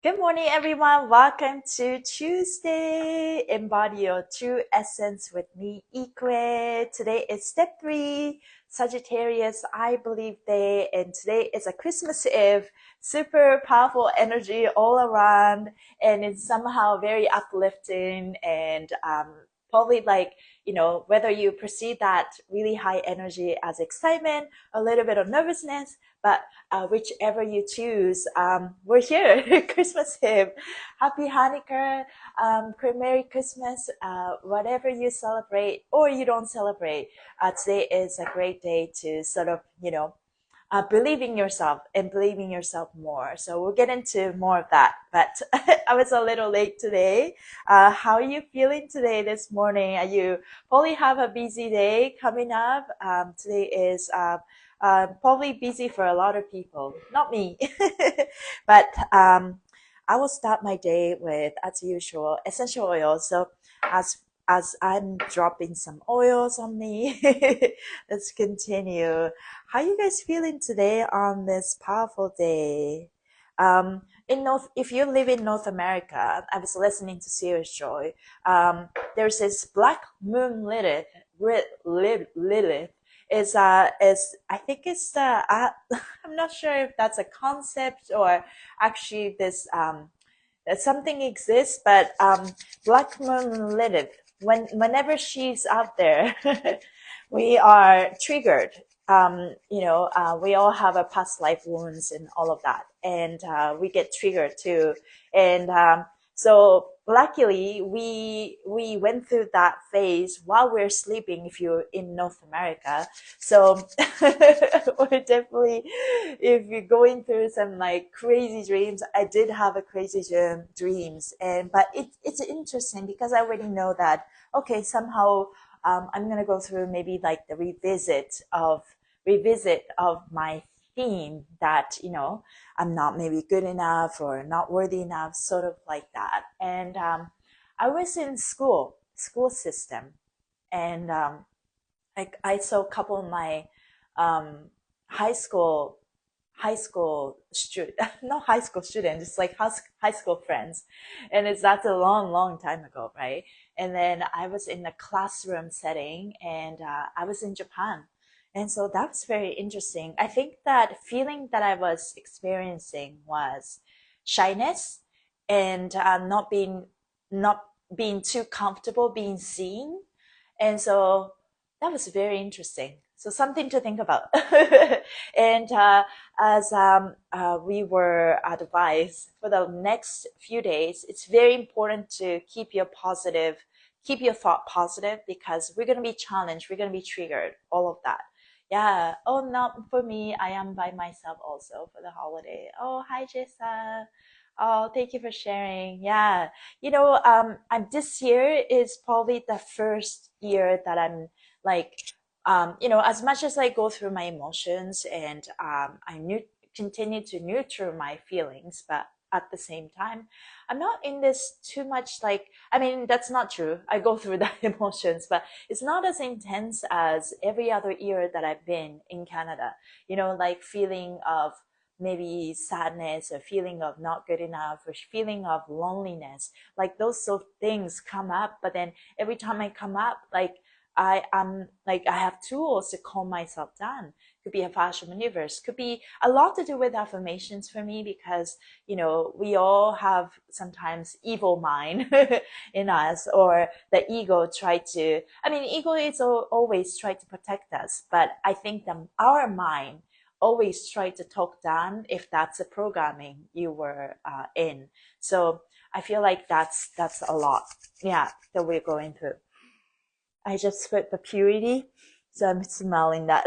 Good morning, everyone. Welcome to Tuesday. Embody your true essence with me, Ikue. Today is step 3, Sagittarius, I believe day, and today is a Christmas Eve. Super powerful energy all around, and it's somehow very uplifting and probably like, whether you perceive that really high energy as excitement, a little bit of nervousness, but whichever you choose, we're here. Christmas Eve. Happy Hanukkah, Merry Christmas, whatever you celebrate or you don't celebrate. Today is a great day to sort of, believe in yourself and believe in yourself more. So we'll get into more of that. But I was a little late today. How are you feeling today this morning? You probably have a busy day coming up. Today is probably busy for a lot of people, not me. But I will start my day with, as usual, essential oils. So as I'm dropping some oils on me, let's continue. How you guys feeling today on this powerful day? If you live in North America, I was listening to Serious Joy. There's this black moon Lilith is I think it's I'm not sure if that's a concept or actually this that something exists, but Black Moon Lilith, whenever she's out there, we are triggered. We all have a past life wounds and all of that, and we get triggered too. And so luckily, we went through that phase while we're sleeping. If you're in North America, so we're definitely, if you're going through some like crazy dreams, I did have a crazy dreams, but it's interesting because I already know that okay, somehow I'm gonna go through maybe like the revisit of my theme that I'm not maybe good enough or not worthy enough, sort of like that. And I was in school system, and I saw a couple of my um, high school student, not high school students, it's like high school friends, and that's a long time ago, right? And then I was in a classroom setting, and I was in Japan, and so that was very interesting. I think that feeling that I was experiencing was shyness and not being too comfortable being seen, and so that was very interesting. So something to think about. And as we were advised for the next few days, it's very important to keep your thought positive, because we're going to be challenged, we're going to be triggered, all of that. Yeah. Oh, not for me. I am by myself also for the holiday. Oh, hi, Jessa. Oh, thank you for sharing. Yeah. This year is probably the first year that I'm like, as much as I go through my emotions, and continue to nurture my feelings, but at the same time, I'm not in this too much, like, I mean, that's not true. I go through the emotions, but it's not as intense as every other year that I've been in Canada. Like feeling of maybe sadness, or feeling of not good enough, or feeling of loneliness, like those sort of things come up. But then every time I come up, like I'm like, I have tools to calm myself down. Could be a fascia maneuvers, could be a lot to do with affirmations for me, because we all have sometimes evil mind in us, or the ego ego is always try to protect us, but I think our mind always try to talk down if that's a programming you were in. So I feel like that's a lot, yeah, that we're going through. I just put the purity, so I'm smelling that.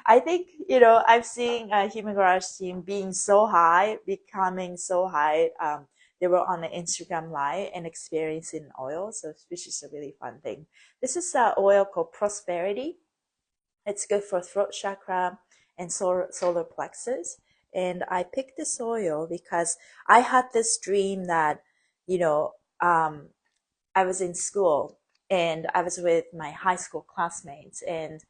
I think, I've seen Human Garage team being so high, becoming so high. They were on the Instagram live and experiencing oil, so which is a really fun thing. This is an oil called Prosperity. It's good for throat chakra and solar plexus. And I picked this oil because I had this dream that, you know, um, I was in school, and I was with my high school classmates, and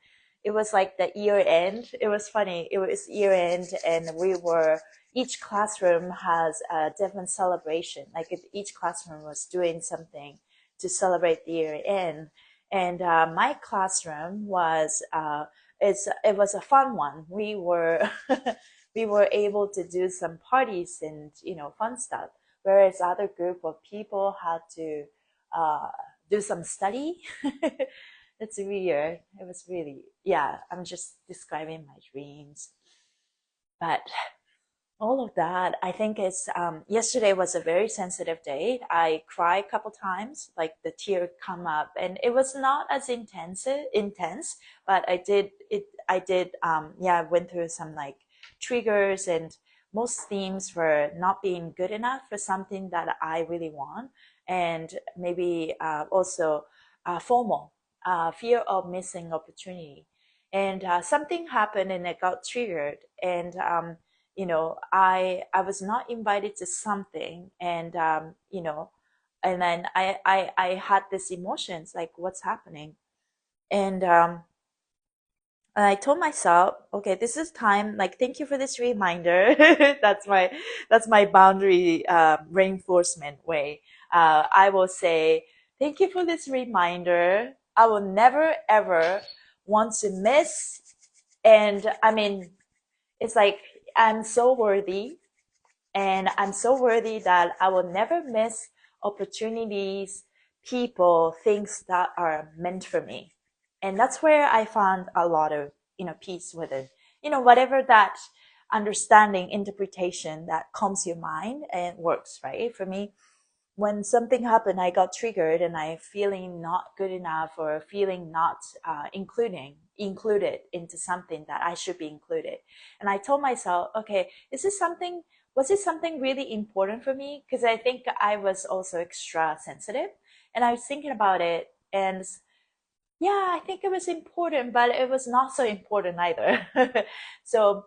it was like the year end. It was funny. It was year end, and we were, each classroom has a different celebration. Like if each classroom was doing something to celebrate the year end. And my classroom was it was a fun one. We were we were able to do some parties and fun stuff, whereas other group of people had to do some study. It's weird. It was really, yeah, I'm just describing my dreams. But all of that, I think it's, yesterday was a very sensitive day. I cried a couple times, like the tear come up, and it was not as intense, but I went through some like triggers, and most themes were not being good enough for something that I really want. And maybe, also, FOMO, fear of missing opportunity. And, something happened and it got triggered. And, I was not invited to something, and and then I had these emotions like, what's happening? And I told myself, okay, this is time. Like, thank you for this reminder. That's my boundary reinforcement way. I will say, thank you for this reminder. I will never ever want to miss. And I mean, it's like, I'm so worthy, and I'm so worthy that I will never miss opportunities, people, things that are meant for me. And that's where I found a lot of, peace with it. Whatever that understanding, interpretation that comes to your mind and works, right? For me, when something happened, I got triggered and I feeling not good enough, or feeling not included into something that I should be included. And I told myself, okay, was this something really important for me? Because I think I was also extra sensitive, and I was thinking about it, and yeah, I think it was important, but it was not so important either. So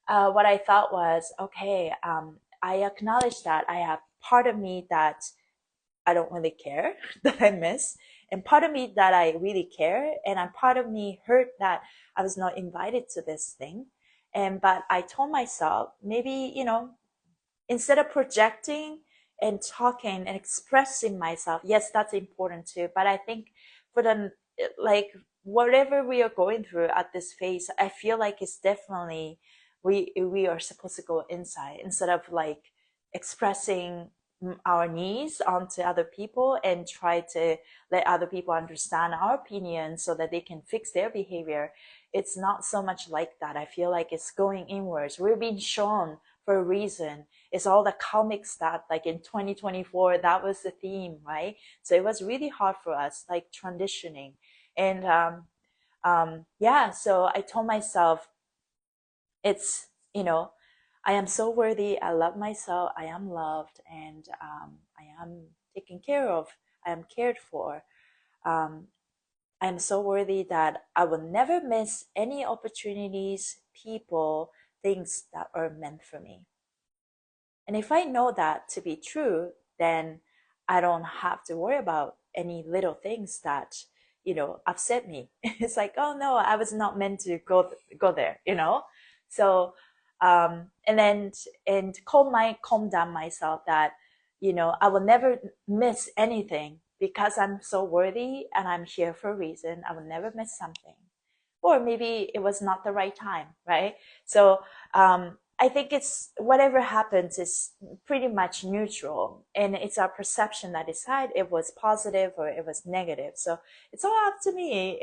what I thought was, okay, I acknowledge that I have part of me that I don't really care that I miss, and part of me that I really care, and a part of me hurt that I was not invited to this thing. But I told myself, maybe, instead of projecting and talking and expressing myself, yes, that's important too. But I think for the, like, whatever we are going through at this phase, I feel like it's definitely, we are supposed to go inside instead of like expressing our needs onto other people and try to let other people understand our opinion so that they can fix their behavior. It's not so much like that. I feel like it's going inwards. We're being shown for a reason. It's all the comic stuff, like in 2024, that was the theme, right? So it was really hard for us, like transitioning. And yeah, so I told myself, it's, I am so worthy. I love myself. I am loved, and I am taken care of. I am cared for. Um, I am so worthy that I will never miss any opportunities, people, things that are meant for me. And if I know that to be true, then I don't have to worry about any little things that, upset me. It's like, oh no, I was not meant to go there. So, and then, and calm down myself that, I will never miss anything because I'm so worthy and I'm here for a reason. I will never miss something. Or maybe it was not the right time, right? So, I think it's whatever happens is pretty much neutral, and it's our perception that decide it was positive or it was negative. So it's all up to me,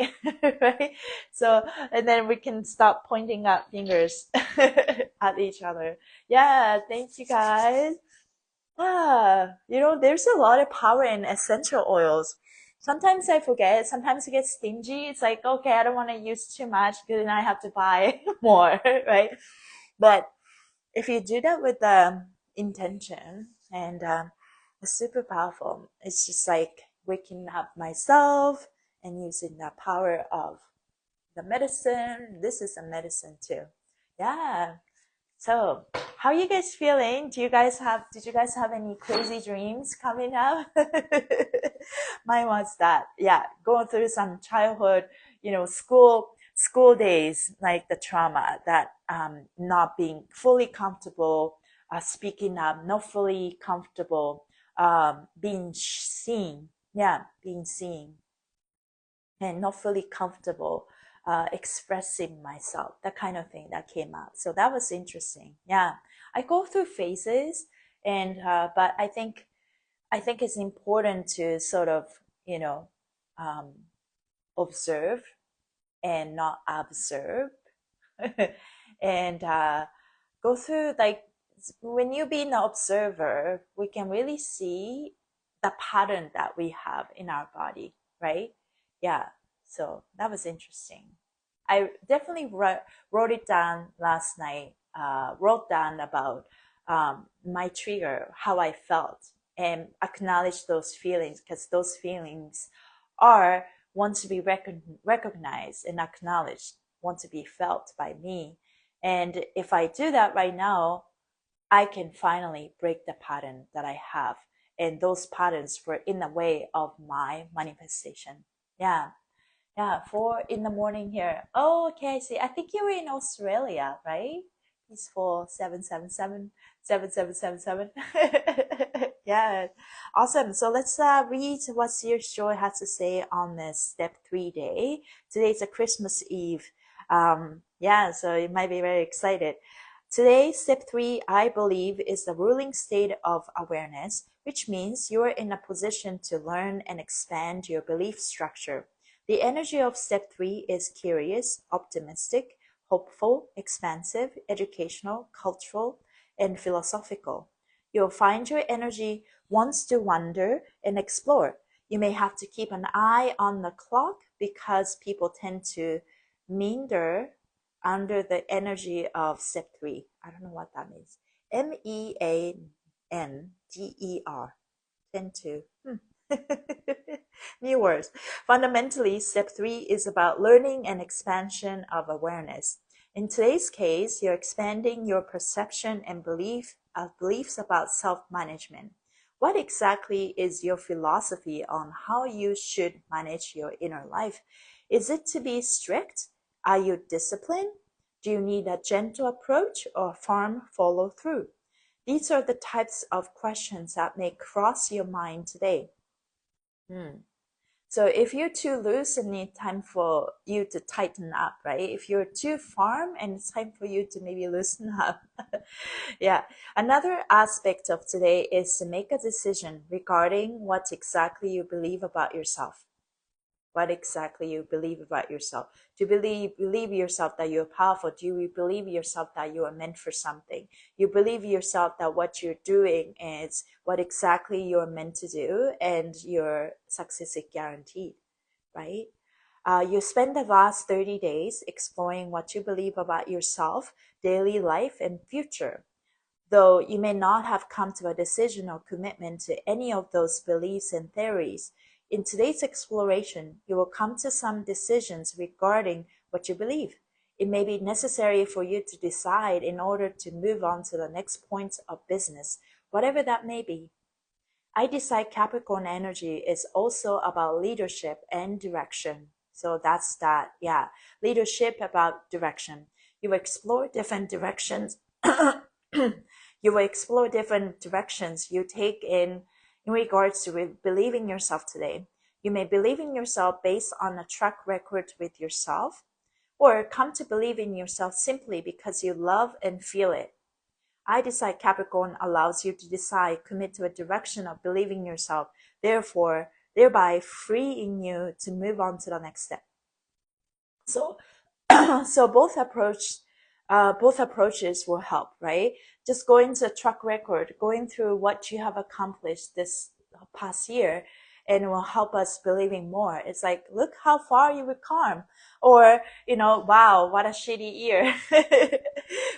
right? So, and then we can stop pointing out fingers at each other. Yeah, thank you guys. There's a lot of power in essential oils. Sometimes I forget. Sometimes I get stingy. It's like, okay, I don't want to use too much because then I have to buy more, right? But if you do that with the intention, and it's super powerful. It's just like waking up myself and using the power of the medicine. This is a medicine too. Yeah. So, how are you guys feeling? Did you guys have any crazy dreams coming up? Mine was that, yeah, going through some childhood, school days, like the trauma that, not being fully comfortable, speaking up, not fully comfortable, being seen, yeah, being seen, and not fully comfortable expressing myself, that kind of thing that came out. So that was interesting. Yeah, I go through phases, and but I think it's important to sort of, you know, um, observe and not observe, and go through, like, when you be an observer, we can really see the pattern that we have in our body, right? Yeah. So that was interesting. I definitely wrote it down last night. Wrote down about my trigger, how I felt, and acknowledge those feelings, because those feelings are want to be recognized and acknowledged, want to be felt by me. And if I do that right now, I can finally break the pattern that I have. And those patterns were in the way of my manifestation. Yeah. Yeah. 4 in the morning here. Oh, okay. I see. I think you were in Australia, right? Peaceful 777. Yeah. Awesome. So let's read what Sears Joy has to say on this step 3 day. Today's a Christmas Eve. Yeah, so you might be very excited. Today, step 3, I believe, is the ruling state of awareness, which means you are in a position to learn and expand your belief structure. The energy of step 3 is curious, optimistic, hopeful, expansive, educational, cultural, and philosophical. You'll find your energy wants to wonder and explore. You may have to keep an eye on the clock because people tend to meander under the energy of step 3. I don't know what that means. MEANDER. Tend to. New words. Fundamentally, step 3 is about learning and expansion of awareness. In today's case, you're expanding your perception and beliefs about self-management. What exactly is your philosophy on how you should manage your inner life? Is it to be strict? Are you disciplined? Do you need a gentle approach or firm follow through? These are the types of questions that may cross your mind today. So if you're too loose, it needs time for you to tighten up, right? If you're too firm, and it's time for you to maybe loosen up. Yeah. Another aspect of today is to make a decision regarding what exactly you believe about yourself. What exactly you believe about yourself. Do you believe yourself that you're powerful? Do you believe yourself that you are meant for something? You believe yourself that what you're doing is what exactly you're meant to do, and your success is guaranteed, right? You spend the last 30 days exploring what you believe about yourself, daily life, and future. Though you may not have come to a decision or commitment to any of those beliefs and theories, in today's exploration, you will come to some decisions regarding what you believe. It may be necessary for you to decide in order to move on to the next point of business, whatever that may be. I decide Capricorn energy is also about leadership and direction. So that's that. Yeah. Leadership about direction. You explore different directions. You will explore different directions you take in regards to believing yourself today. You may believe in yourself based on a track record with yourself, or come to believe in yourself simply because you love and feel it. I decide Capricorn allows you to decide, commit to a direction of believing yourself, therefore, thereby freeing you to move on to the next step. So, so both approaches will help, right? Just going to a track record, going through what you have accomplished this past year, and it will help us believing more. It's like, look how far you would come, or, wow, what a shitty year.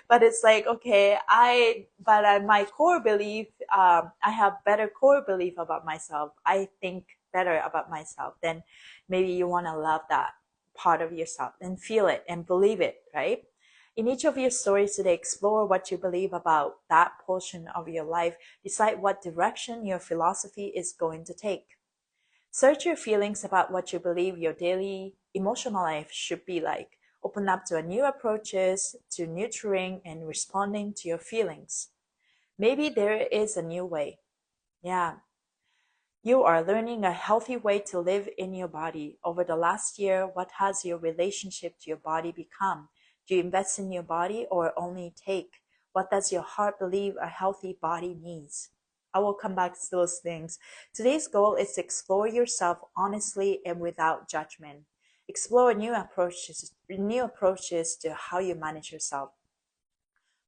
But it's like, okay, my core belief, I have better core belief about myself. I think better about myself. Then maybe you want to love that part of yourself and feel it and believe it, right? In each of your stories today, explore what you believe about that portion of your life. Decide what direction your philosophy is going to take. Search your feelings about what you believe your daily emotional life should be like. Open up to new approaches to nurturing and responding to your feelings. Maybe there is a new way. Yeah. You are learning a healthy way to live in your body. Over the last year, what has your relationship to your body become? Do you invest in your body or only take? What does your heart believe a healthy body needs? I will come back to those things. Today's goal is to explore yourself honestly and without judgment. Explore new approaches to how you manage yourself.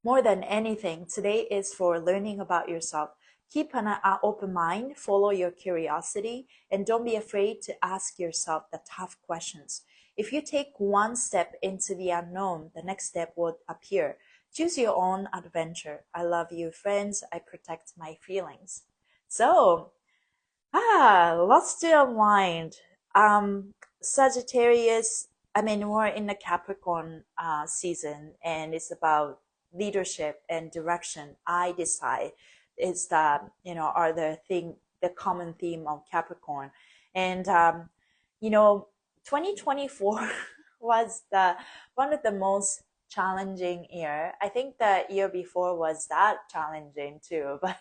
More than anything, today is for learning about yourself. Keep an open mind, follow your curiosity, and don't be afraid to ask yourself the tough questions. If you take one step into the unknown, the next step will appear. Choose your own adventure. I love you, friends. I protect my feelings. So, lots to unwind. Sagittarius, I mean, we're in the Capricorn season, and it's about leadership and direction. I decide is the are the common theme of Capricorn, and 2024 was the one of the most challenging year. I think the year before was that challenging too, but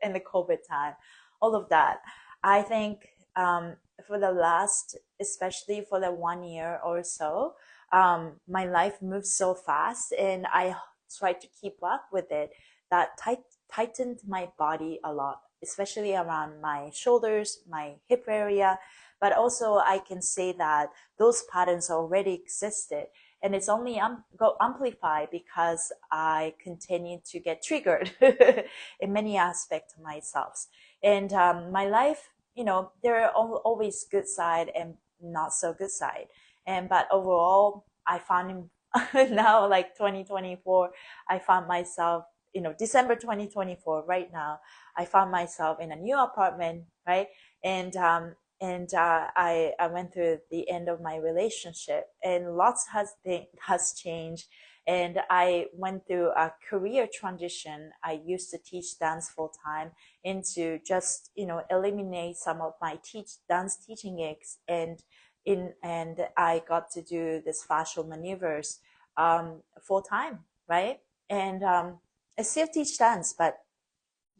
in the COVID time, all of that. I think for the last, especially for the 1 year or so, my life moves so fast and I try to keep up with it. That tightened my body a lot, especially around my shoulders, my hip area. But also I can say that those patterns already existed. And it's only go amplified because I continue to get triggered in many aspects of myself. And my life, there are always good side and not so good side. And but overall, I found now like 2024, I found myself, December 2024, right now, I found myself in a new apartment, right? And I went through the end of my relationship, and lots has changed. And I went through a career transition. I used to teach dance full time into just eliminate some of my dance teaching gigs, and I got to do this fascial maneuvers full time, right? And I still teach dance, but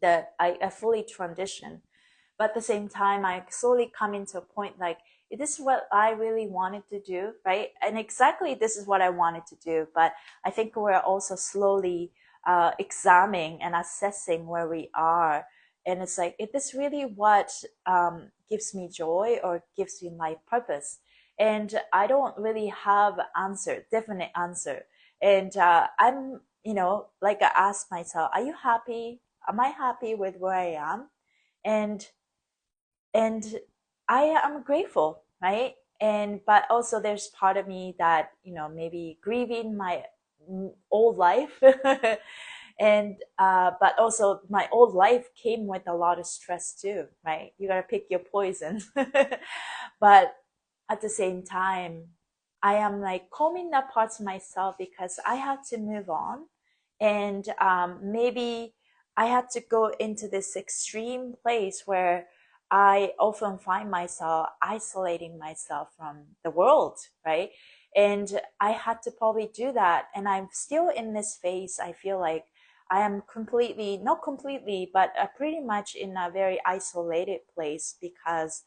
I fully transition. But at the same time, I slowly come into a point like, this is what I really wanted to do, right? And exactly this is what I wanted to do. But I think we're also slowly examining and assessing where we are. And it's like, is this really what gives me joy or gives me my purpose? And I don't really have definite answer. And I'm, like I ask myself, are you happy? Am I happy with where I am? And and I am grateful, right? And but also there's part of me that maybe grieving my old life, and but also my old life came with a lot of stress too, right? You gotta pick your poison, but at the same time, I am like calming that parts of myself because I had to move on, and maybe I had to go into this extreme place where I often find myself isolating myself from the world, right? And I had to probably do that. And I'm still in this phase. I feel like I am completely, not completely, but pretty much in a very isolated place because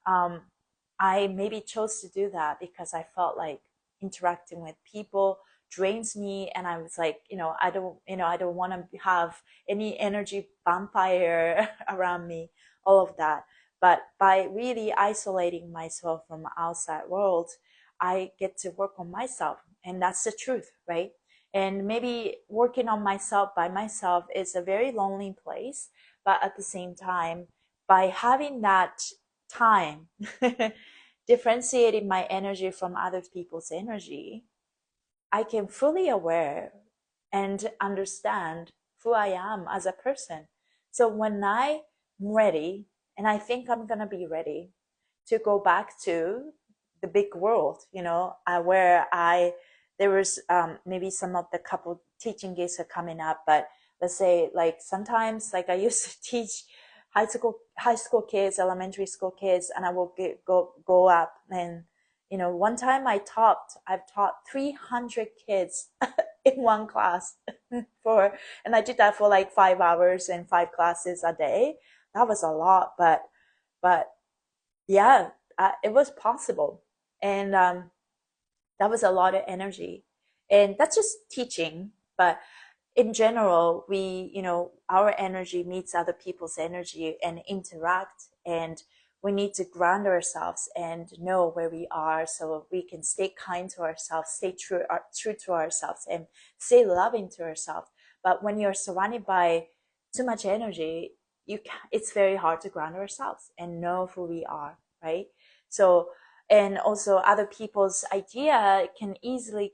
um, I maybe chose to do that because I felt like interacting with people drains me, and I was like, I don't want to have any energy vampire around me, all of that. But by really isolating myself from the outside world, I get to work on myself, and that's the truth, right? And maybe working on myself by myself is a very lonely place, but at the same time, by having that time differentiating my energy from other people's energy, I can fully aware and understand who I am as a person. So when I'm ready, and I think I'm gonna be ready to go back to the big world, where there was maybe some of the couple teaching gigs are coming up, but let's say like sometimes like I used to teach high school kids, elementary school kids, and I will go up and one time I've taught 300 kids in one class. And I did that for like 5 hours and 5 classes a day. That was a lot, but yeah, it was possible. And that was a lot of energy. And that's just teaching. But in general, our energy meets other people's energy and interact. And we need to ground ourselves and know where we are so we can stay kind to ourselves, stay true to ourselves, and stay loving to ourselves. But when you're surrounded by too much energy, it's very hard to ground ourselves and know who we are, right? So, and also other people's idea can easily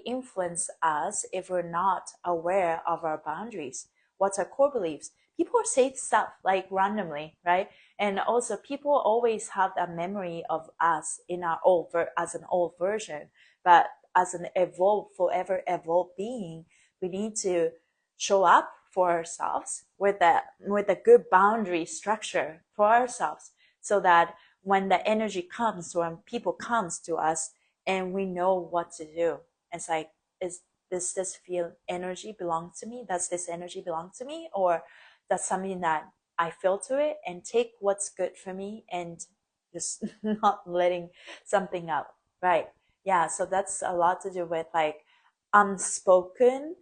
influence us if we're not aware of our boundaries. What's our core beliefs? People say stuff like randomly, right? And also people always have that memory of us in our as an old version. But as an forever evolved being, we need to show up for ourselves with a good boundary structure for ourselves, so that when the energy comes, when people comes to us, and we know what to do. It's like, does this feel energy belong to me? Does this energy belong to me? Or that's something that I feel to it, and take what's good for me and just not letting something out. Right. Yeah. So that's a lot to do with like unspoken,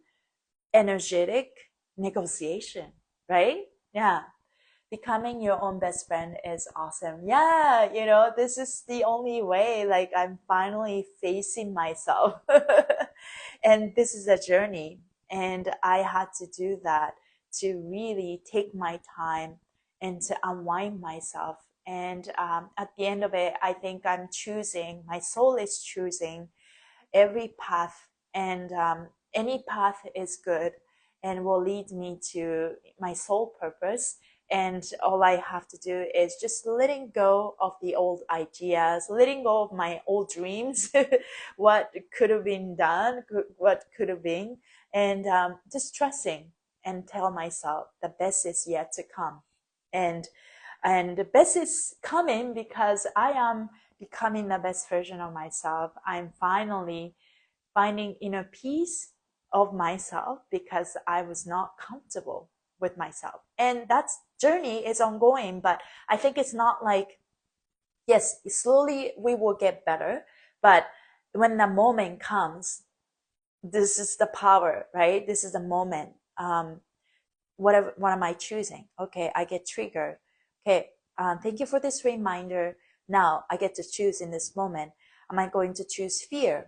energetic negotiation. Right. Yeah, becoming your own best friend is awesome. Yeah, this is the only way. Like, I'm finally facing myself. And this is a journey. And I had to do that to really take my time and to unwind myself. And at the end of it, I think my soul is choosing every path, and any path is good and will lead me to my soul purpose. And all I have to do is just letting go of the old ideas, letting go of my old dreams, what could have been done, what could have been, and just trusting and tell myself the best is yet to come. And the best is coming because I am becoming the best version of myself. I'm finally finding inner peace of myself because I was not comfortable with myself. And that journey is ongoing, but I think it's not like, yes, slowly we will get better, but when the moment comes, this is the power, right? This is the moment. What am I choosing? Okay, I get triggered. Okay, thank you for this reminder. Now I get to choose in this moment. Am I going to choose fear?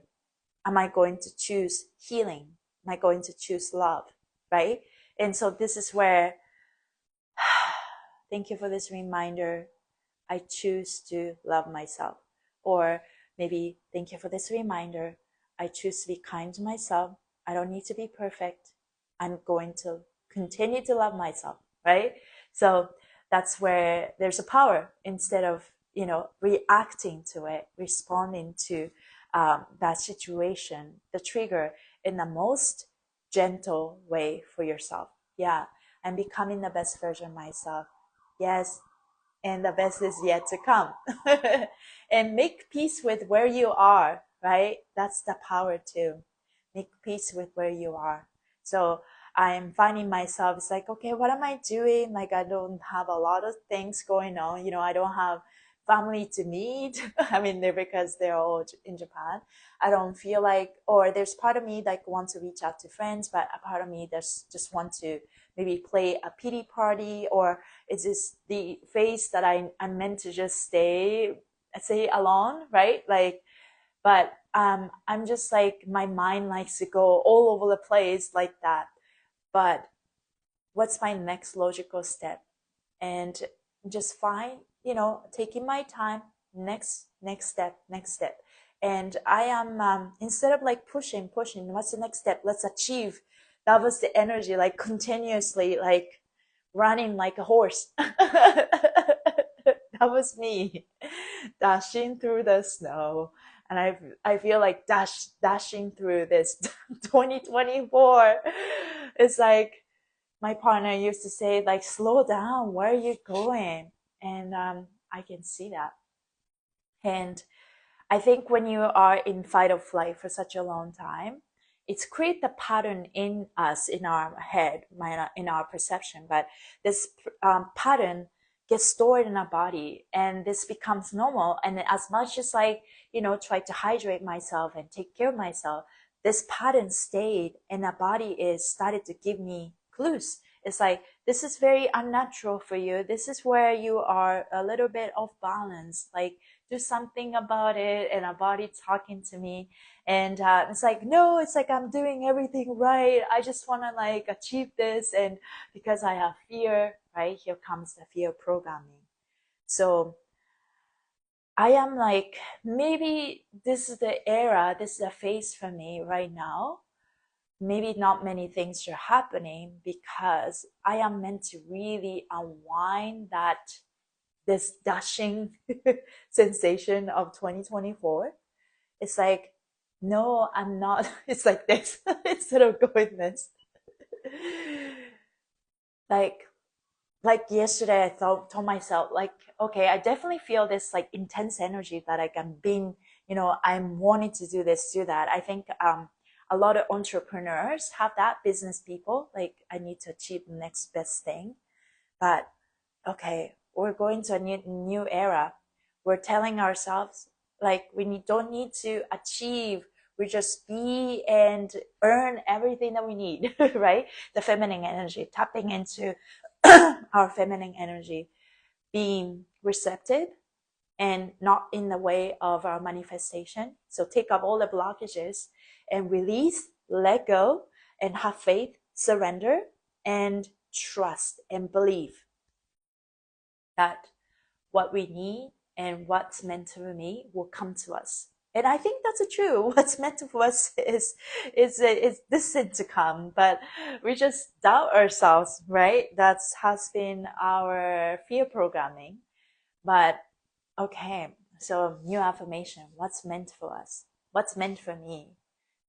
Am I going to choose healing? Am I going to choose love? Right? And so this is where, thank you for this reminder. I choose to love myself. Or maybe, thank you for this reminder. I choose to be kind to myself. I don't need to be perfect. I'm going to continue to love myself, right? So that's where there's a power, instead of, reacting to it, responding to that situation, the trigger, in the most gentle way for yourself. Yeah, I'm becoming the best version of myself. Yes, and the best is yet to come. And make peace with where you are, right? That's the power too. Make peace with where you are. So I'm finding myself, it's like, okay, what am I doing? Like, I don't have a lot of things going on. I don't have family to meet. I mean, they're because they're all in Japan. I don't feel like, or there's part of me like want to reach out to friends, but a part of me that's just want to maybe play a pity party, or is this the phase that I'm meant to just stay alone, right? Like, but I'm just like, my mind likes to go all over the place like that. But what's my next logical step? And just fine, taking my time, next step. And I am, instead of like pushing, what's the next step? Let's achieve. That was the energy, like continuously, like running like a horse. That was me, dashing through the snow. And I feel like dashing through this 2024. It's like, my partner used to say, like, slow down, where are you going? And I can see that. And I think when you are in fight or flight for such a long time, it's create the pattern in us, in our head, in our perception, but this pattern gets stored in our body, and this becomes normal. And as much as I, try to hydrate myself and take care of myself, this pattern stayed, and our body is started to give me clues. It's like, this is very unnatural for you. This is where you are a little bit off balance. Like, do something about it. And our body talking to me. And it's like, no, it's like I'm doing everything right. I just want to like achieve this. And because I have fear, right? Here comes the fear programming. So I am like, maybe this is the era, this is the phase for me right now. Maybe not many things are happening because I am meant to really unwind this dashing sensation of 2024. It's like, no, I'm not. It's like this instead of going this. like yesterday, I told myself, like, okay, I definitely feel this like intense energy that like I'm being, I'm wanting to do this, do that. I think a lot of entrepreneurs have that, business people, like, I need to achieve the next best thing. But okay, we're going to a new era. We're telling ourselves, like, don't need to achieve. We just be and earn everything that we need, right? The feminine energy, tapping into our feminine energy, being receptive and not in the way of our manifestation. So take up all the blockages and release, let go, and have faith, surrender, and trust and believe that what we need and what's meant for me will come to us. And I think that's true. What's meant for us is destined to come, but we just doubt ourselves, right? That has been our fear programming. But okay, so new affirmation. What's meant for us? What's meant for me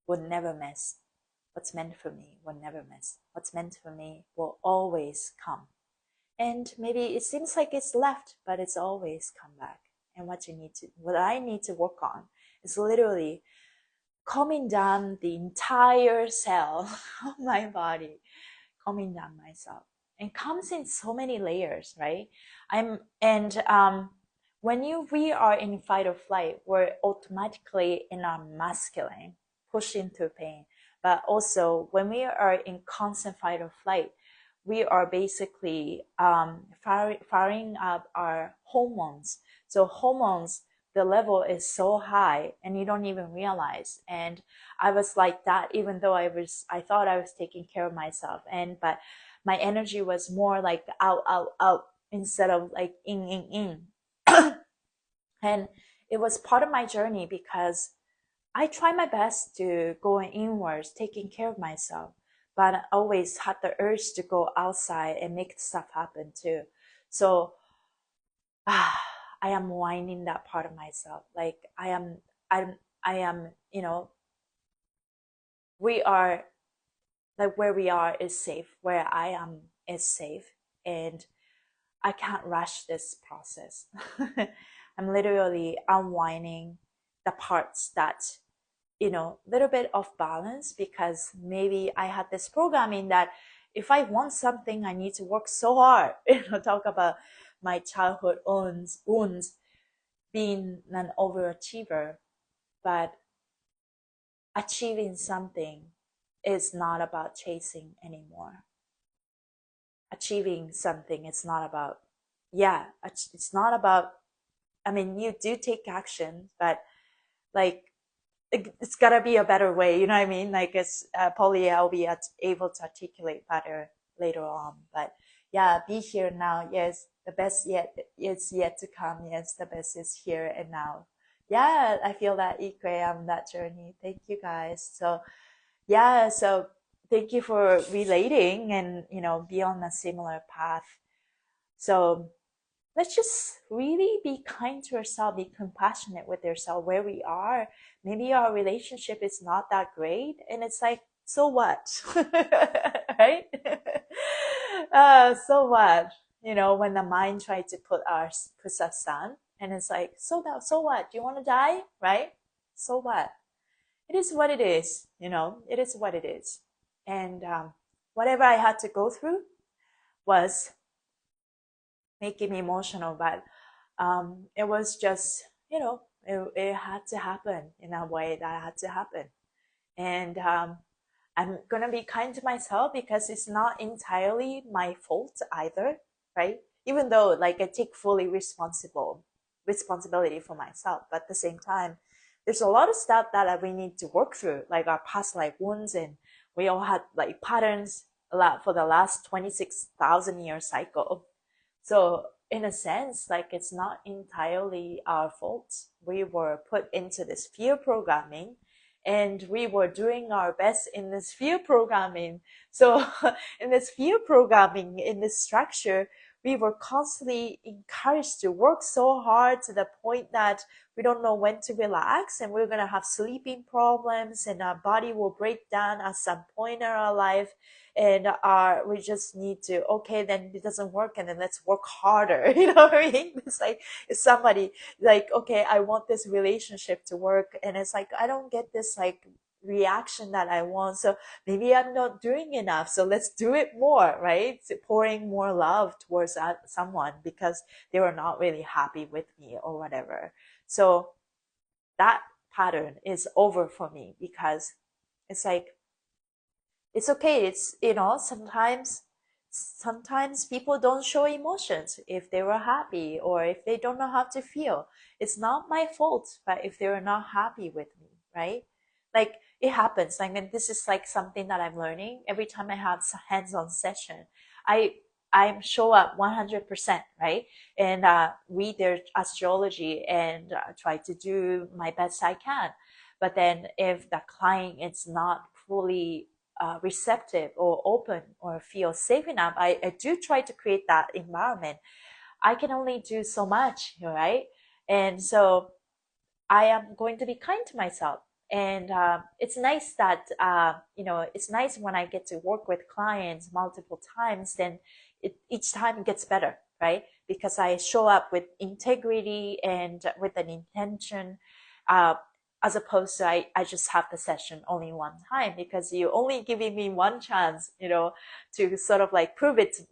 will never miss. What's meant for me will never miss. What's meant for me will always come. And maybe it seems like it's left, but it's always come back. And what I need to work on is literally calming down the entire cell of my body, calming down myself. And comes in so many layers, right? When we are in fight or flight, we're automatically in our masculine, pushing through pain. But also when we are in constant fight or flight, we are basically firing up our hormones. So hormones, the level is so high and you don't even realize. And I was like that, even though I thought I was taking care of myself. But my energy was more like out, out, out instead of like in. And it was part of my journey because I try my best to go inwards, taking care of myself, but I always had the urge to go outside and make stuff happen too. So I am winding that part of myself. Like I am, we are, like, where we are is safe, where I am is safe, and I can't rush this process. I'm literally unwinding the parts that, little bit off balance, because maybe I had this programming that if I want something, I need to work so hard. Talk about my childhood wounds, being an overachiever. But achieving something is not about chasing anymore. Achieving something is not about, it's not about, you do take action, but like, it's gotta be a better way, you know what I mean? Like, it's probably I'll be able to articulate better later on. But yeah, be here now. Yes, the best is yet to come. Yes, the best is here and now. Yeah, I feel that Ikue, I'm that journey. Thank you guys. So yeah, so thank you for relating and be on a similar path. So let's just really be kind to ourselves, be compassionate with yourself where we are. Maybe our relationship is not that great, and it's like, so what? Right? So what? When the mind tries to puts us down, and it's like, so what? Do you want to die? Right? So what? it is what it is, you know, it is what it is. And whatever I had to go through was making me emotional, but it was just, you know, it had to happen in a way that had to happen. And I'm gonna be kind to myself because it's not entirely my fault either, right? Even though like I take fully responsibility for myself, but at the same time, there's a lot of stuff that we need to work through, like our past life wounds, and we all had like patterns a lot for the last 26,000 year cycle. So in a sense, like it's not entirely our fault. We were put into this fear programming and we were doing our best in this fear programming. So in this fear programming, in this structure, we were constantly encouraged to work so hard to the point that we don't know when to relax, and we're going to have sleeping problems and our body will break down at some point in our life, and we just need to, okay, then it doesn't work and then let's work harder. You know what I mean? It's like if somebody like, okay, I want this relationship to work, and it's like I don't get this like reaction that I want, so maybe I'm not doing enough, so let's do it more, right? So pouring more love towards someone because they were not really happy with me or whatever. So that pattern is over for me because it's like, it's okay. It's, you know, sometimes people don't show emotions if they were happy or if they don't know how to feel. It's not my fault, but if they were not happy with me, right? Like it happens. Like, and this is like something that I'm learning every time I have hands-on session. I I show up 100%, right? And read their astrology and try to do my best I can. But then if the client is not fully receptive or open or feel safe enough, I do try to create that environment. I can only do so much, right? And so I am going to be kind to myself. And it's nice that, you know, it's nice when I get to work with clients multiple times, then each time it gets better, right? Because I show up with integrity and with an intention, uh, as opposed to I just have the session only one time, because you're only giving me one chance, you know, to sort of like prove it to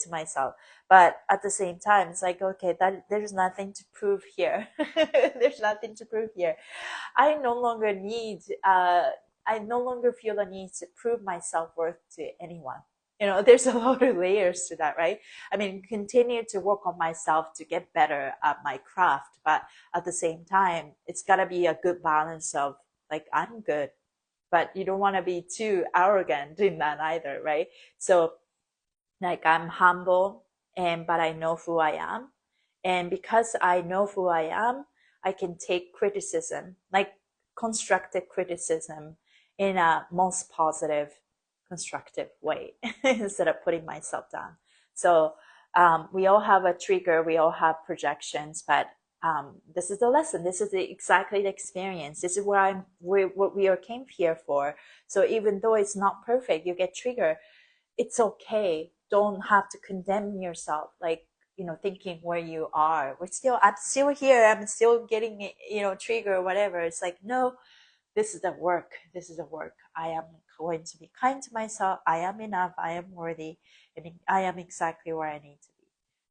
myself. But at the same time, it's like, okay, that there's nothing to prove here. There's nothing to prove here. I no longer need, I no longer feel the need to prove my self-worth to anyone. You know, there's a lot of layers to that, right? I mean, continue to work on myself to get better at my craft, but at the same time, it's gotta be a good balance of like, I'm good, but you don't want to be too arrogant in that either, right? So like I'm humble, and but I know who I am. And because I know who I am, I can take criticism, like constructive criticism, in a most positive, constructive way instead of putting myself down. So we all have a trigger, we all have projections, but this is the lesson. This is exactly the experience. This is what we are came here for. So even though it's not perfect, you get triggered, it's okay. Don't have to condemn yourself, like, you know, thinking where you are. I'm still here. I'm still getting, you know, trigger or whatever. It's like, no, this is the work. This is the work. I am going to be kind to myself. I am enough. I am worthy. And I am exactly where I need to be.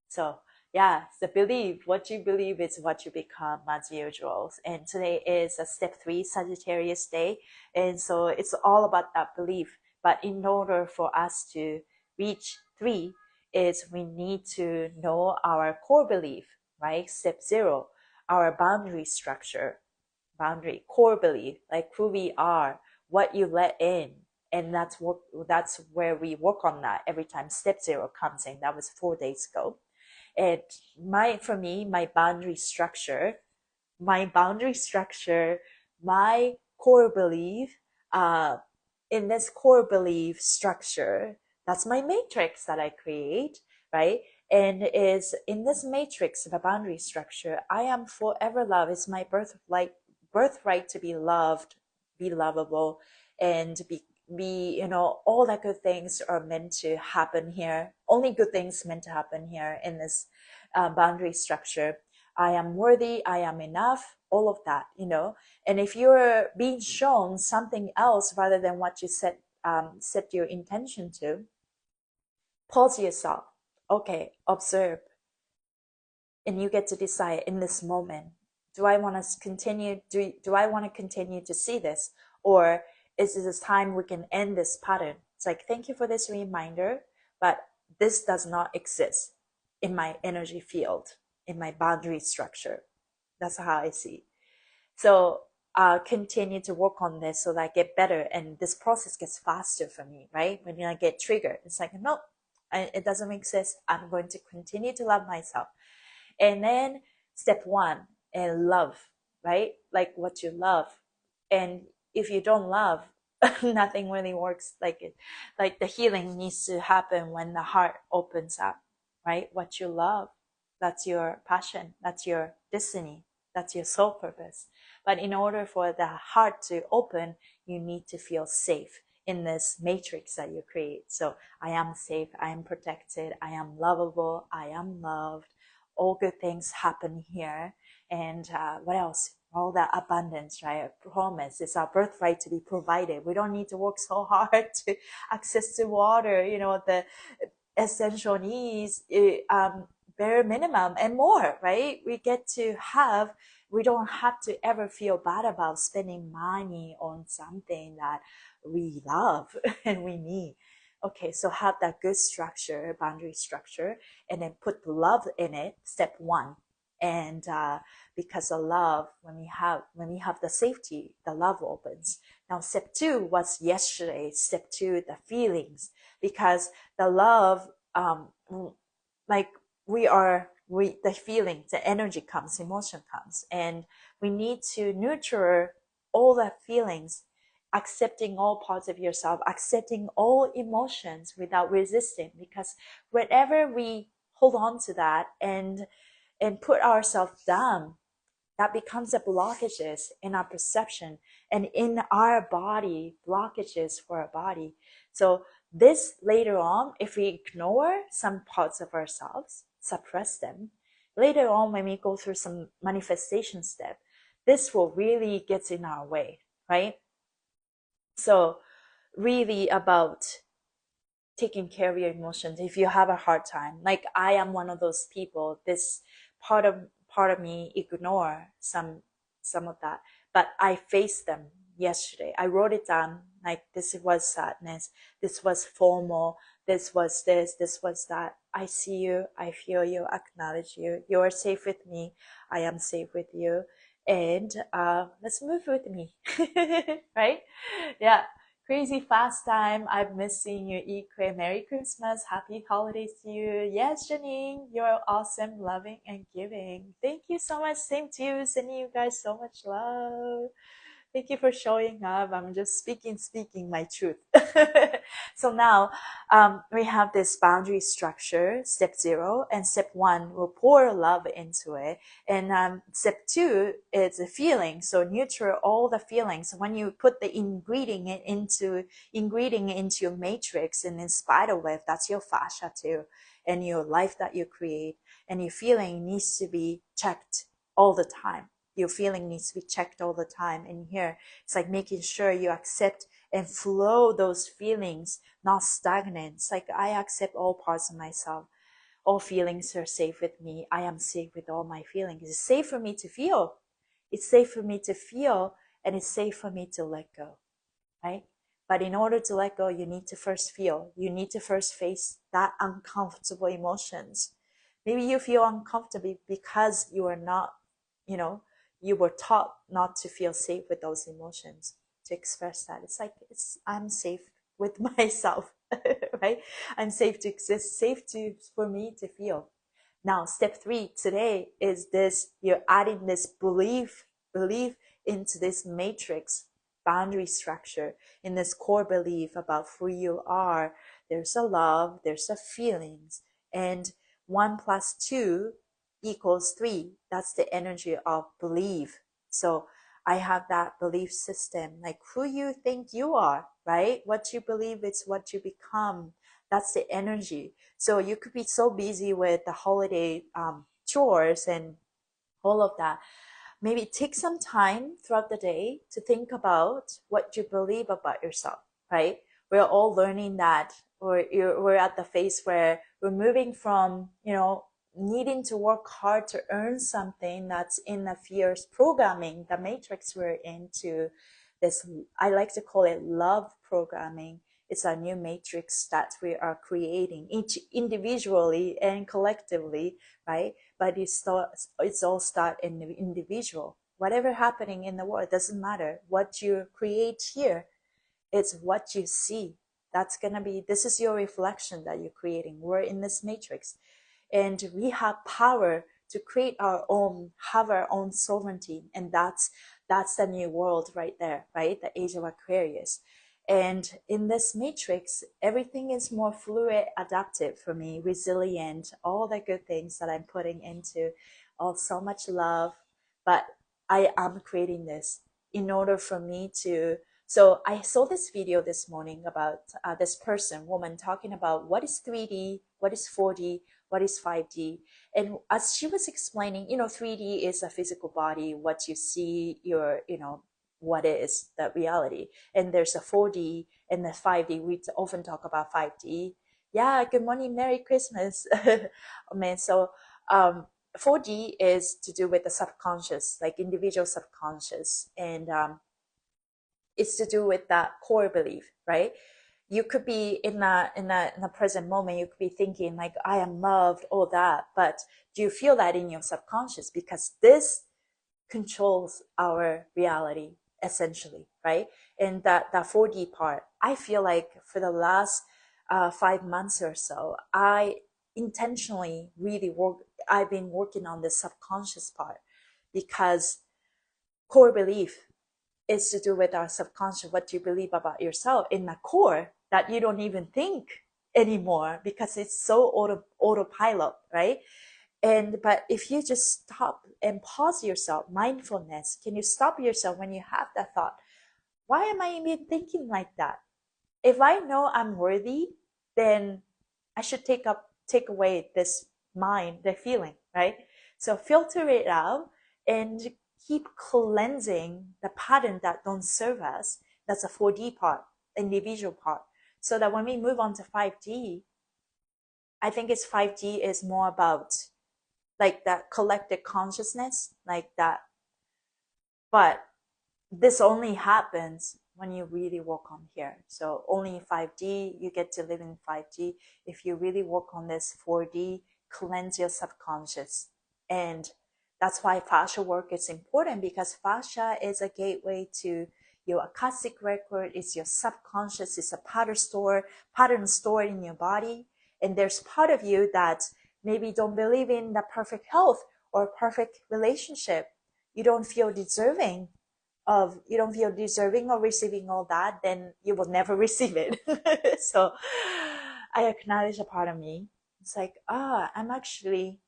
So yeah, the belief, what you believe is what you become, as usual. And today is a step 3 Sagittarius day. And so it's all about that belief. But in order for us to reach 3 is we need to know our core belief, right? Step 0, our boundary structure, core belief, like who we are, what you let in. And that's where we work on that every time step 0 comes in. That was 4 days ago. And for me, my boundary structure, my core belief, in this core belief structure, that's my matrix that I create, right? And is in this matrix, the boundary structure, I am forever loved. It's my birthright to be loved, be lovable, and be, you know, all the good things are meant to happen here. Only good things meant to happen here in this boundary structure. I am worthy. I am enough. all of that, you know. And if you're being shown something else rather than what you set your intention to, pause yourself. Okay, observe, and you get to decide in this moment, do I want to continue, do I want to continue to see this, or is it a time we can end this pattern? It's like, thank you for this reminder, but this does not exist in my energy field, in my boundary structure. That's how I see. So continue to work on this so that I get better, and this process gets faster for me, right? When I get triggered, it's like, no, it doesn't make sense. I'm going to continue to love myself. And then step one, and love, right? Like what you love. And if you don't love, nothing really works like it. Like the healing needs to happen when the heart opens up, right? What you love, that's your passion, that's your destiny, that's your soul purpose. But in order for the heart to open, you need to feel safe in this matrix that you create. So I am safe, I am protected, I am lovable, I am loved. All good things happen here. And what else? All that abundance, right? I promise, it's our birthright to be provided. We don't need to work so hard to access to water, you know, the essential needs, bare minimum and more, right? We get to have, we don't have to ever feel bad about spending money on something that we love and we need. Okay, so have that good structure, boundary structure, and then put love in it, step one. And because of love, when we have the safety, the love opens. Now step two was yesterday. Step two, the feelings, because the love, like the feeling, the energy comes, emotion comes, and we need to nurture all the feelings, accepting all parts of yourself, accepting all emotions without resisting. Because whenever we hold on to that and put ourselves down, that becomes a blockages in our perception and in our body, blockages for our body. So this later on, if we ignore some parts of ourselves, suppress them, later on when we go through some manifestation step, this will really get in our way, right? So really about taking care of your emotions. If you have a hard time, like I am one of those people, this part of me ignore some of that, but I faced them yesterday. I wrote it down, like this was sadness, this was FOMO, this was that. I see you, I feel you, acknowledge you, you're safe with me, I am safe with you, and let's move with me. Right? Yeah. Crazy fast time. I've missed seeing you, Ikue. Merry Christmas. Happy holidays to you. Yes, Janine, you're awesome, loving, and giving. Thank you so much. Same to you. Sending you guys so much love. Thank you for showing up. I'm just speaking my truth. So now we have this boundary structure, step 0, and step 1, we'll pour love into it. And step 2 is a feeling. So nurture all the feelings. When you put the ingredient into your matrix, and in spite of it, that's your fascia too, and your life that you create, and your feeling needs to be checked all the time. Your feeling needs to be checked all the time. And here, it's like making sure you accept and flow those feelings, not stagnant. It's like I accept all parts of myself. All feelings are safe with me. I am safe with all my feelings. It's safe for me to feel. It's safe for me to feel, and it's safe for me to let go, right? But in order to let go, you need to first feel. You need to first face that uncomfortable emotions. Maybe you feel uncomfortable because you are not, you were taught not to feel safe with those emotions, to express that. It's like, I'm safe with myself, right? I'm safe to exist, for me to feel. Now, step 3 today is this, you're adding this belief into this matrix, boundary structure, in this core belief about who you are. There's a love, there's a feelings, and 1 plus 2 equals 3. That's the energy of belief. So I have that belief system, like who you think you are, right? What you believe is what you become. That's the energy. So you could be so busy with the holiday chores and all of that, maybe take some time throughout the day to think about what you believe about yourself, right? We're all learning that, or we're at the phase where we're moving from, needing to work hard to earn something that's in the fears programming, the matrix we're into this, I like to call it love programming. It's a new matrix that we are creating, each individually and collectively, right? But it's all start in the individual. Whatever happening in the world, it doesn't matter. What you create here, it's what you see. That's gonna be, this is your reflection that you're creating. We're in this matrix, and we have power to create our own, have our own sovereignty. And that's the new world right there, right? The age of Aquarius. And in this matrix, everything is more fluid, adaptive for me, resilient, all the good things that I'm putting into, all so much love. But I am creating this in order for me to, so I saw this video this morning about this woman talking about what is 3D, what is 4D, what is 5D. And as she was explaining, 3D is a physical body, what you see, what is the reality. And there's a 4D and the 5D. We often talk about 5D. Yeah, good morning, Merry Christmas. Oh, man, so 4D is to do with the subconscious, like individual subconscious. And it's to do with that core belief, right? You could be in the present moment, you could be thinking like, I am loved, all that, but do you feel that in your subconscious? Because this controls our reality essentially, right? And that 4D part, I feel like for the last 5 months or so, I intentionally I've been working on the subconscious part, because core belief is to do with our subconscious, what you believe about yourself in the core that you don't even think anymore, because it's so autopilot, right? But if you just stop and pause yourself, mindfulness, can you stop yourself when you have that thought? Why am I even thinking like that? If I know I'm worthy, then I should take away this mind, the feeling, right? So filter it out and keep cleansing the pattern that don't serve us. That's a 4D part, individual part. So that when we move on to 5D, I think 5D is more about like that collective consciousness, like that. But this only happens when you really work on here. So only 5D, you get to live in 5D. If you really work on this 4D, cleanse your subconscious. And that's why fascia work is important, because fascia is a gateway to your Akashic record. It's your subconscious. It's a pattern stored in your body. And there's part of you that maybe don't believe in the perfect health or perfect relationship. You don't feel deserving of receiving all that, then you will never receive it. So I acknowledge a part of me. It's like, I'm actually,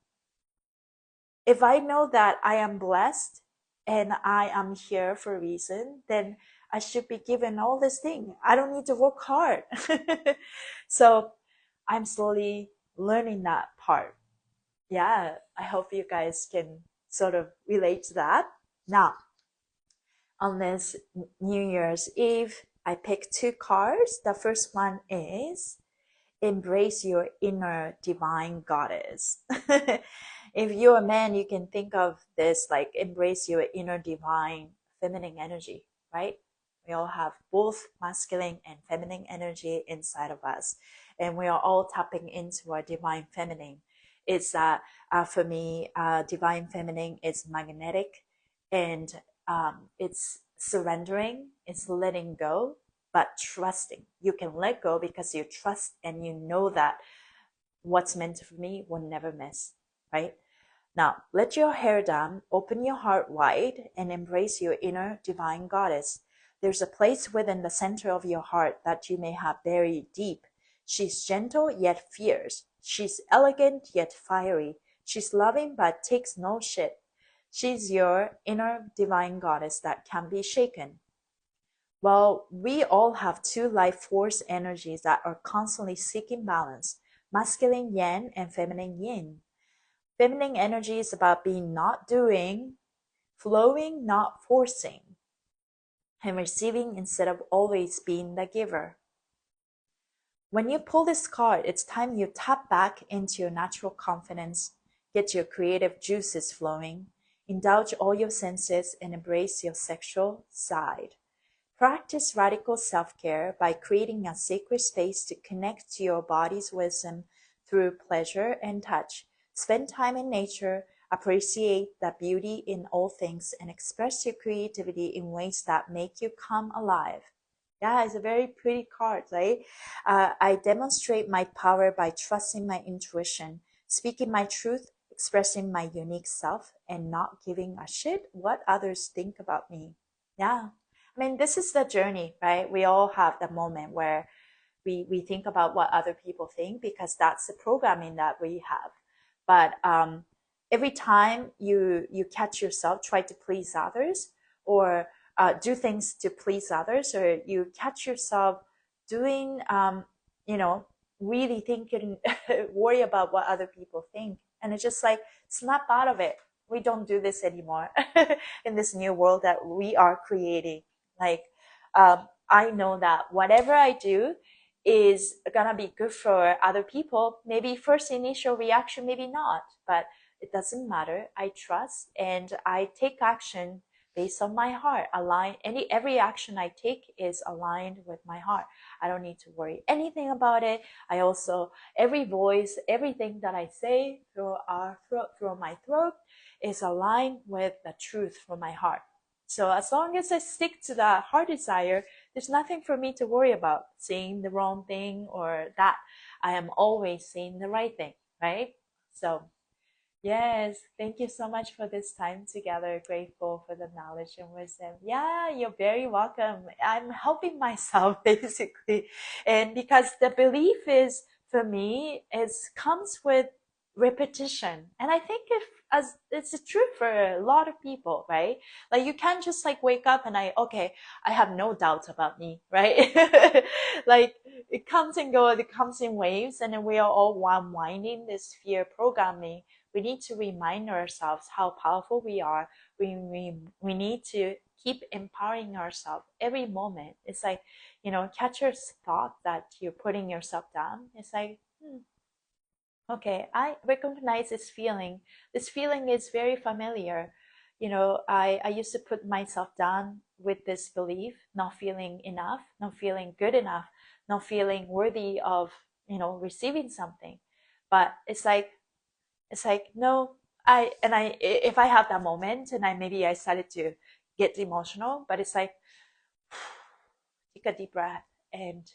if I know that I am blessed and I am here for a reason, then I should be given all this thing. I don't need to work hard. So I'm slowly learning that part. Yeah, I hope you guys can sort of relate to that. Now, on this New Year's Eve, I picked 2 cards. The first one is Embrace Your Inner Divine Goddess. If you're a man, you can think of this like embrace your inner divine feminine energy, right? We all have both masculine and feminine energy inside of us, and we are all tapping into our divine feminine. It's for me, divine feminine is magnetic, and it's surrendering, it's letting go, but trusting. You can let go because you trust and you know that what's meant for me will never miss, right? Now, let your hair down, open your heart wide, and embrace your inner divine goddess. There's a place within the center of your heart that you may have buried deep. She's gentle yet fierce. She's elegant yet fiery. She's loving but takes no shit. She's your inner divine goddess that can be shaken. Well, we all have 2 life force energies that are constantly seeking balance, masculine yang and feminine yin. Feminine energy is about being not doing, flowing, not forcing, and receiving instead of always being the giver. When you pull this card, it's time you tap back into your natural confidence, get your creative juices flowing, indulge all your senses, and embrace your sexual side. Practice radical self-care by creating a sacred space to connect to your body's wisdom through pleasure and touch. Spend time in nature, appreciate the beauty in all things, and express your creativity in ways that make you come alive. Yeah, it's a very pretty card, right? I demonstrate my power by trusting my intuition, speaking my truth, expressing my unique self, and not giving a shit what others think about me. Yeah. I mean, this is the journey, right? We all have the moment where we think about what other people think because that's the programming that we have. But every time you catch yourself try to please others or do things to please others, or you catch yourself doing, you know, really thinking, worry about what other people think. And it's just like, snap out of it. We don't do this anymore in this new world that we are creating. Like, I know that whatever I do is gonna be good for other people. Maybe first initial reaction, maybe not, but it doesn't matter. I trust and I take action based on my heart. Every action I take is aligned with my heart. I don't need to worry anything about it. I also, every voice, everything that I say through my throat is aligned with the truth from my heart. So as long as I stick to the heart desire, there's nothing for me to worry about saying the wrong thing or that. I am always saying the right thing, right? So yes, thank you so much for this time together. Grateful for the knowledge and wisdom. Yeah, you're very welcome. I'm helping myself basically. And because the belief is, for me, it comes with repetition. And I think if as it's true for a lot of people, right? Like you can't just like wake up and okay, I have no doubts about me, right? Like it comes and goes, it comes in waves, and then we are all unwinding this fear programming. We need to remind ourselves how powerful we are. We need to keep empowering ourselves every moment. It's like, catch your thought that you're putting yourself down. It's like, okay, I recognize this feeling. This feeling is very familiar. I used to put myself down with this belief, not feeling enough, not feeling good enough, not feeling worthy of, receiving something. But it's like no, if I have that moment and I started to get emotional, but it's like take a deep breath and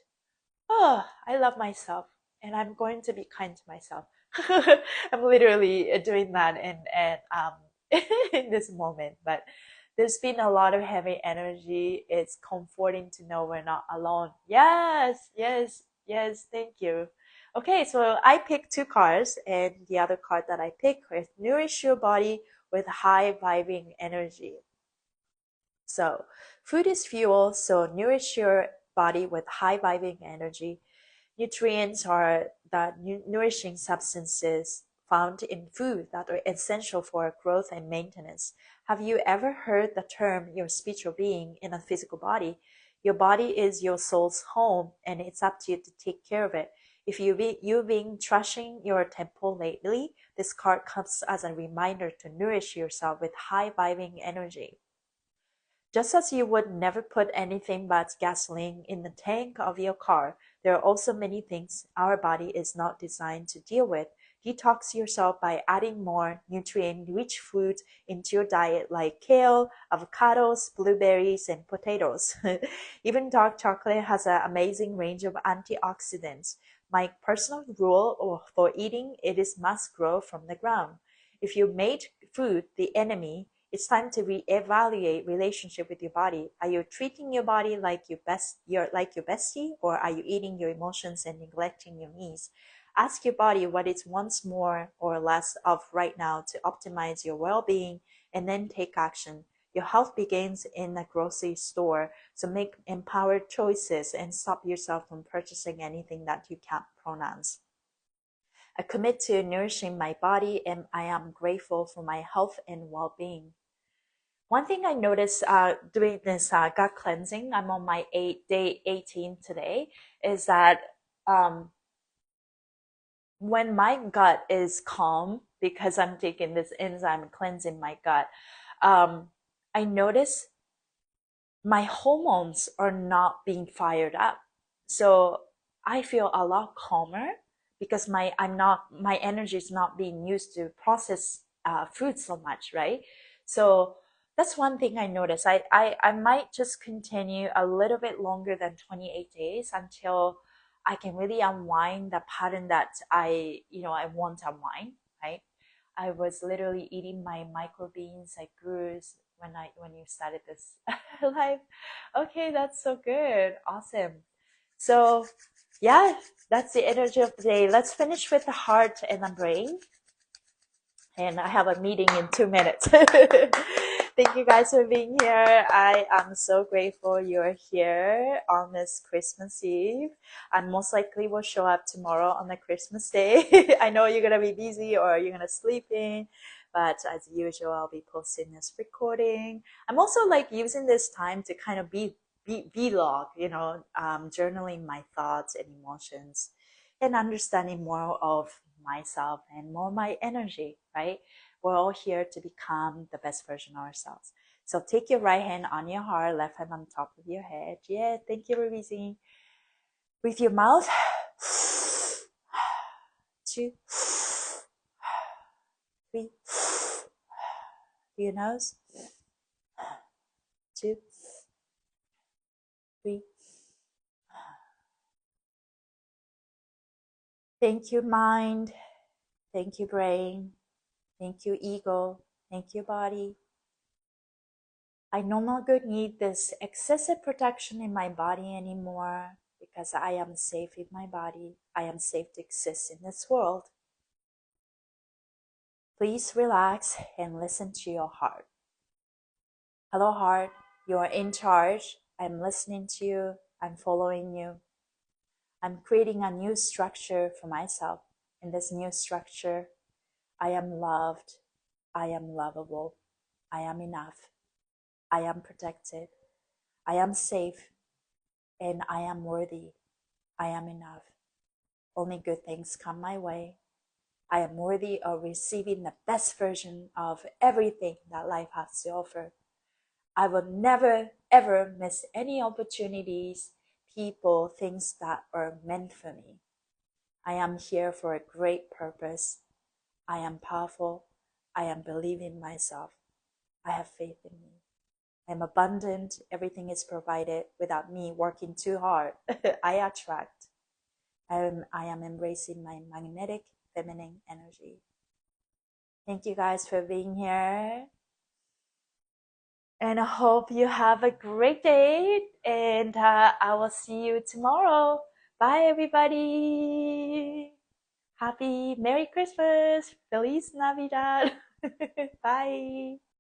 I love myself and I'm going to be kind to myself. I'm literally doing that in this moment, but there's been a lot of heavy energy. It's comforting to know we're not alone. Yes, yes, yes, thank you. Okay, so I picked two cards, and the other card that I picked is Nourish Your Body with High Vibing Energy. So, food is fuel, so nourish your body with high vibing energy. Nutrients are the nourishing substances found in food that are essential for growth and maintenance. Have you ever heard the term your spiritual being in a physical body? Your body is your soul's home, and it's up to you to take care of it. If you've been trashing your temple lately, this card comes as a reminder to nourish yourself with high vibing energy. Just as you would never put anything but gasoline in the tank of your car, there are also many things our body is not designed to deal with. Detox yourself by adding more nutrient-rich foods into your diet like kale, avocados, blueberries, and potatoes. Even dark chocolate has an amazing range of antioxidants. My personal rule for eating, it is must grow from the ground. If you made food the enemy, it's time to reevaluate relationship with your body. Are you treating your body like your bestie, or are you eating your emotions and neglecting your needs? Ask your body what it wants more or less of right now to optimize your well-being, and then take action. Your health begins in the grocery store, so make empowered choices and stop yourself from purchasing anything that you can't pronounce. I commit to nourishing my body, and I am grateful for my health and well-being. One thing I noticed doing this gut cleansing, I'm on my day 18 today, is that um, when my gut is calm because I'm taking this enzyme cleansing my gut, um, I notice my hormones are not being fired up. So I feel a lot calmer because my energy is not being used to process food so much, right? So that's one thing I noticed. I might just continue a little bit longer than 28 days until I can really unwind the pattern that I want to unwind, right? I was literally eating my microbeans. I grew when you started this live. Okay, that's so good. Awesome. So yeah, that's the energy of the day. Let's finish with the heart and the brain. And I have a meeting in 2 minutes. Thank you guys for being here. I am so grateful you're here on this Christmas Eve. And most likely will show up tomorrow on the Christmas day. I know you're gonna be busy or you're gonna sleep in, but as usual, I'll be posting this recording. I'm also like using this time to kind of be vlog, journaling my thoughts and emotions and understanding more of myself and more my energy, right? We're all here to become the best version of ourselves. So take your right hand on your heart, left hand on top of your head. Yeah, thank you, releasing. With your mouth, 2, 3, your nose, 2, 3. Thank you, mind. Thank you, brain. Thank you, ego. Thank you, body. I no longer need this excessive protection in my body anymore because I am safe in my body. I am safe to exist in this world. Please relax and listen to your heart. Hello, heart. You are in charge. I'm listening to you. I'm following you. I'm creating a new structure for myself. In this new structure, I am loved. I am lovable. I am enough. I am protected. I am safe. And I am worthy. I am enough. Only good things come my way. I am worthy of receiving the best version of everything that life has to offer. I will never, ever miss any opportunities, people, things that are meant for me. I am here for a great purpose. I am powerful. I am believing myself. I have faith in me. I am abundant. Everything is provided without me working too hard. I attract. I am embracing my magnetic feminine energy. Thank you guys for being here. And I hope you have a great day. And I will see you tomorrow. Bye, everybody. Happy Merry Christmas. Feliz Navidad. Bye.